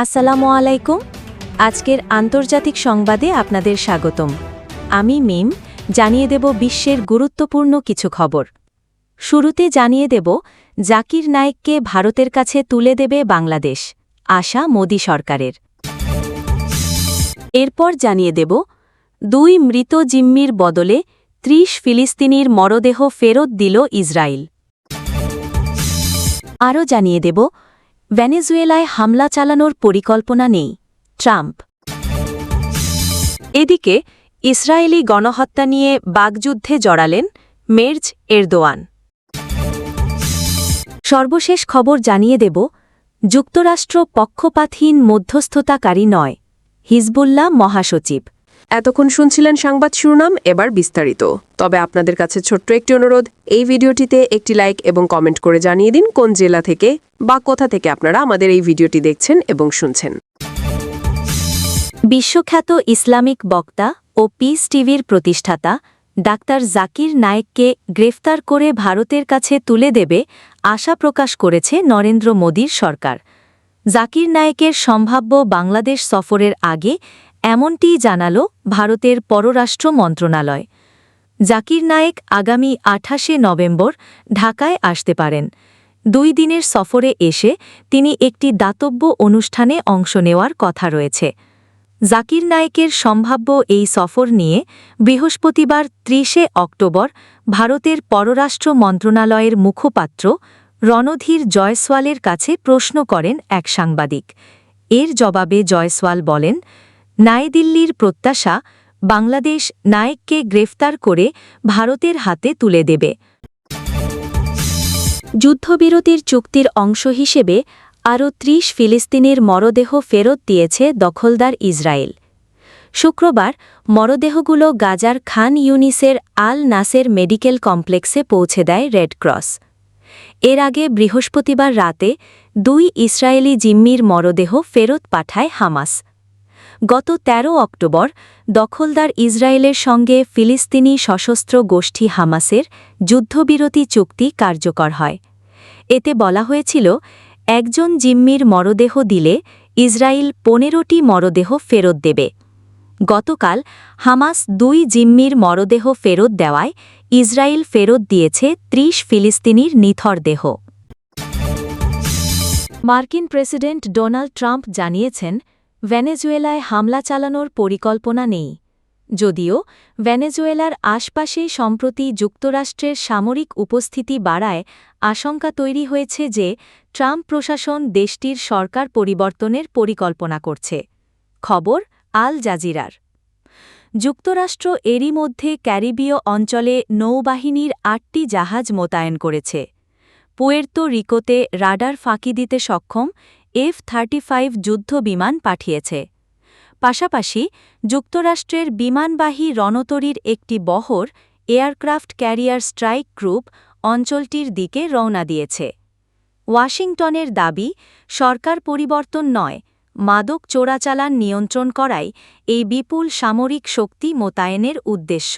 আসসালামু আলাইকুম। আজকের আন্তর্জাতিক সংবাদে আপনাদের স্বাগতম। আমি মিম, জানিয়ে দেব বিশ্বের গুরুত্বপূর্ণ কিছু খবর। শুরুতে জানিয়ে দেব জাকির নায়েককে ভারতের কাছে তুলে দেবে বাংলাদেশ, আশা মোদি সরকারের। এরপর জানিয়ে দেব 2 মৃত জিম্মির বদলে 30 ফিলিস্তিনির মরদেহ ফেরত দিল ইসরায়েল। আরও জানিয়ে দেব ভেনেজুয়েলায় হামলা চালানোর পরিকল্পনা নেই ট্রাম্প। এদিকে ইসরায়েলি গণহত্যা নিয়ে বাগযুদ্ধে জড়ালেন মের্জ এরদোয়ান। সর্বশেষ খবর জানিয়ে দেব যুক্তরাষ্ট্র পক্ষপাতহীন মধ্যস্থতাকারী নয়, হিজবুল্লাহ মহাসচিব। এতক্ষণ শুনছিলেন সংবাদ শিরোনাম, এবার বিস্তারিত। তবে আপনাদের কাছে ছোট্ট একটি অনুরোধ, এই ভিডিওটিতে একটি লাইক এবং কমেন্ট করে জানিয়ে দিন কোন জেলা থেকে বা কোথা থেকে আপনারা আমাদের এই ভিডিওটি দেখছেন এবং শুনছেন। বিশ্বখ্যাত ইসলামিক বক্তা ও পিস টিভির প্রতিষ্ঠাতা ডাক্তার জাকির নায়েককে গ্রেফতার করে ভারতের কাছে তুলে দেবে আশা প্রকাশ করেছে নরেন্দ্র মোদীর সরকার। জাকির নায়েকের সম্ভাব্য বাংলাদেশ সফরের আগে এমনটিই জানাল ভারতের পররাষ্ট্র মন্ত্রণালয়। জাকির নায়েক আগামী 28শে নভেম্বর ঢাকায় আসতে পারেন। 2 দিনের সফরে এসে তিনি একটি দাতব্য অনুষ্ঠানে অংশ নেওয়ার কথা রয়েছে। জাকির নায়েকের সম্ভাব্য এই সফর নিয়ে বৃহস্পতিবার 30শে অক্টোবর ভারতের পররাষ্ট্র মন্ত্রণালয়ের মুখপাত্র রণধীর জয়সওয়ালের কাছে প্রশ্ন করেন এক সাংবাদিক। এর জবাবে জয়সওয়াল বলেন, নয়াদিল্লির প্রত্যাশা বাংলাদেশ নায়েককে গ্রেফতার করে ভারতের হাতে তুলে দেবে। যুদ্ধবিরতির চুক্তির অংশ হিসেবে আরও 30 ফিলিস্তিনির মরদেহ ফেরত দিয়েছে দখলদার ইসরায়েল। শুক্রবার মরদেহগুলো গাজার খান ইউনিসের আল নাসের মেডিকেল কমপ্লেক্সে পৌঁছে দেয় রেড ক্রস। এর আগে বৃহস্পতিবার রাতে 2 ইসরায়েলি জিম্মির মরদেহ ফেরত পাঠায় হামাস। গত 13 অক্টোবর দখলদার ইসরায়েলের সঙ্গে ফিলিস্তিনি সশস্ত্র গোষ্ঠী হামাসের যুদ্ধবিরতি চুক্তি কার্যকর হয়। এতে বলা হয়েছিল, একজন জিম্মির মরদেহ দিলে ইসরায়েল 15টি মরদেহ ফেরত দেবে। গতকাল হামাস 2 জিম্মির মরদেহ ফেরত দেওয়ায় ইসরায়েল ফেরত দিয়েছে 30 ফিলিস্তিনির নিথর দেহ। মার্কিন প্রেসিডেন্ট ডোনাল্ড ট্রাম্প জানিয়েছেন, ভেনেজুয়েলায় হামলা চালানোর পরিকল্পনা নেই। যদিও ভেনেজুয়েলার আশপাশেই সম্প্রতি যুক্তরাষ্ট্রের সামরিক উপস্থিতি বাড়ায় আশঙ্কা তৈরি হয়েছে যে ট্রাম্প প্রশাসন দেশটির সরকার পরিবর্তনের পরিকল্পনা করছে। খবর আল জাজিরার। যুক্তরাষ্ট্র এরই মধ্যে ক্যারিবীয় অঞ্চলে নৌবাহিনীর 8টি জাহাজ মোতায়েন করেছে। পুয়ের্তো রিকোতে রাডার ফাঁকি দিতে সক্ষম F-35 যুদ্ধবিমান পাঠিয়েছে। পাশাপাশি যুক্তরাষ্ট্রের বিমানবাহী রণতরীর একটি বহর এয়ারক্রাফট ক্যারিয়ার স্ট্রাইক গ্রুপ অঞ্চলটির দিকে রওনা দিয়েছে। ওয়াশিংটনের দাবি, সরকার পরিবর্তন নয়, মাদক চোরাচালান নিয়ন্ত্রণ করাই এই বিপুল সামরিক শক্তি মোতায়েনের উদ্দেশ্য।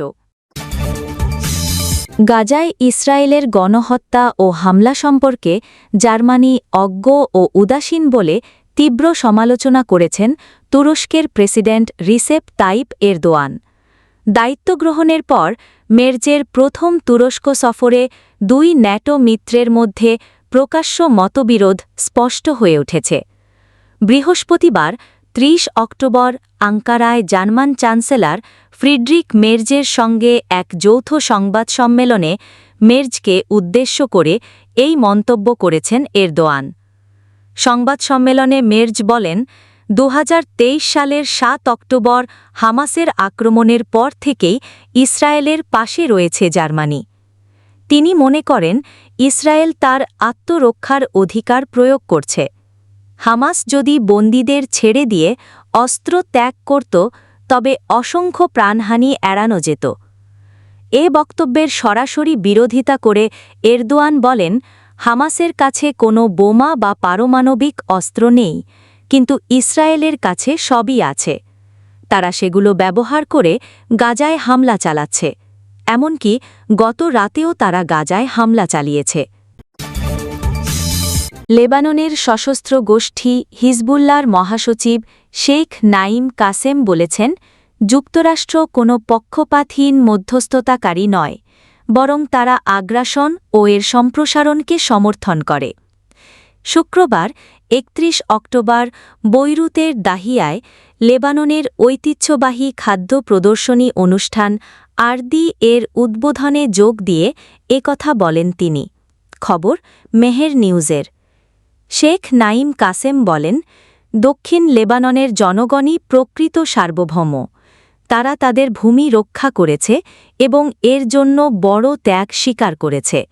গাজায় ইসরায়েলের গণহত্যা ও হামলা সম্পর্কে জার্মানি অজ্ঞ ও উদাসীন বলে তীব্র সমালোচনা করেছেন তুরস্কের প্রেসিডেন্ট রিসেপ তাইপ এরদোয়ান। দায়িত্ব গ্রহণের পর মের্জের প্রথম তুরস্ক সফরে 2 ন্যাটো মিত্রের মধ্যে প্রকাশ্য মতবিরোধ স্পষ্ট হয়ে উঠেছে। বৃহস্পতিবার 30 অক্টোবর আঙ্কারায় জার্মান চ্যান্সেলর ফ্রিডরিক মের্জের সঙ্গে এক যৌথ সংবাদ সম্মেলনে মের্জকে উদ্দেশ্য করে এই মন্তব্য করেছেন এরদোয়ান। সংবাদ সম্মেলনে মের্জ বলেন, 2023 সালের 7 অক্টোবর হামাসের আক্রমণের পর থেকেই ইসরায়েলের পাশে রয়েছে জার্মানি। তিনি মনে করেন ইসরায়েল তার আত্মরক্ষার অধিকার প্রয়োগ করছে। হামাস যদি বন্দীদের ছেড়ে দিয়ে অস্ত্র ত্যাগ করত তবে অসংখ্য প্রাণহানি এড়ানো যেত। এ বক্তব্যের সরাসরি বিরোধিতা করে এরদোয়ান বলেন, হামাসের কাছে কোনো বোমা বা পারমাণবিক অস্ত্র নেই, কিন্তু ইসরায়েলের কাছে সবই আছে। তারা সেগুলো ব্যবহার করে গাজায় হামলা চালাচ্ছে। এমনকি গত রাতেও তারা গাজায় হামলা চালিয়েছে। লেবাননের সশস্ত্র গোষ্ঠী হিজবুল্লাহর মহাসচিব শেখ নাঈম কাসেম বলেছেন, যুক্তরাষ্ট্র কোনো পক্ষপাতহীন মধ্যস্থতাকারী নয়, বরং তারা আগ্রাসন ও এর সম্প্রসারণকে সমর্থন করে। শুক্রবার ৩১ অক্টোবর বৈরুতের দাহিয়ায় লেবাননের ঐতিহ্যবাহী খাদ্য প্রদর্শনী অনুষ্ঠান আরদি এর উদ্বোধনে যোগ দিয়ে একথা বলেন তিনি। খবর মেহের নিউজের। শেখ নাঈম কাসেম বলেন, দক্ষিণ লেবাননের জনগণই প্রকৃত সার্বভৌম। তারা তাদের ভূমি রক্ষা করেছে এবং এর জন্য বড় ত্যাগ স্বীকার করেছে।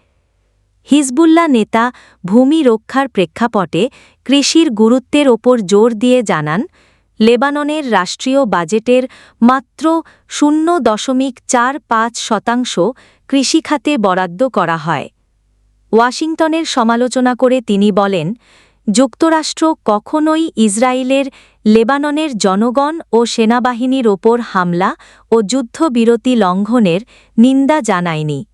হিজবুল্লাহ নেতা ভূমি রক্ষার প্রেক্ষাপটে কৃষির গুরুত্বের ওপর জোর দিয়ে জানান, লেবাননের রাষ্ট্রীয় বাজেটের মাত্র 0.45% কৃষিখাতে বরাদ্দ করা হয়। ওয়াশিংটনের সমালোচনা করে তিনি বলেন, যুক্তরাষ্ট্র কখনোই ইসরায়েলের লেবাননের জনগণ ও সেনাবাহিনীর ওপর হামলা ও যুদ্ধবিরতি লঙ্ঘনের নিন্দা জানায়নি।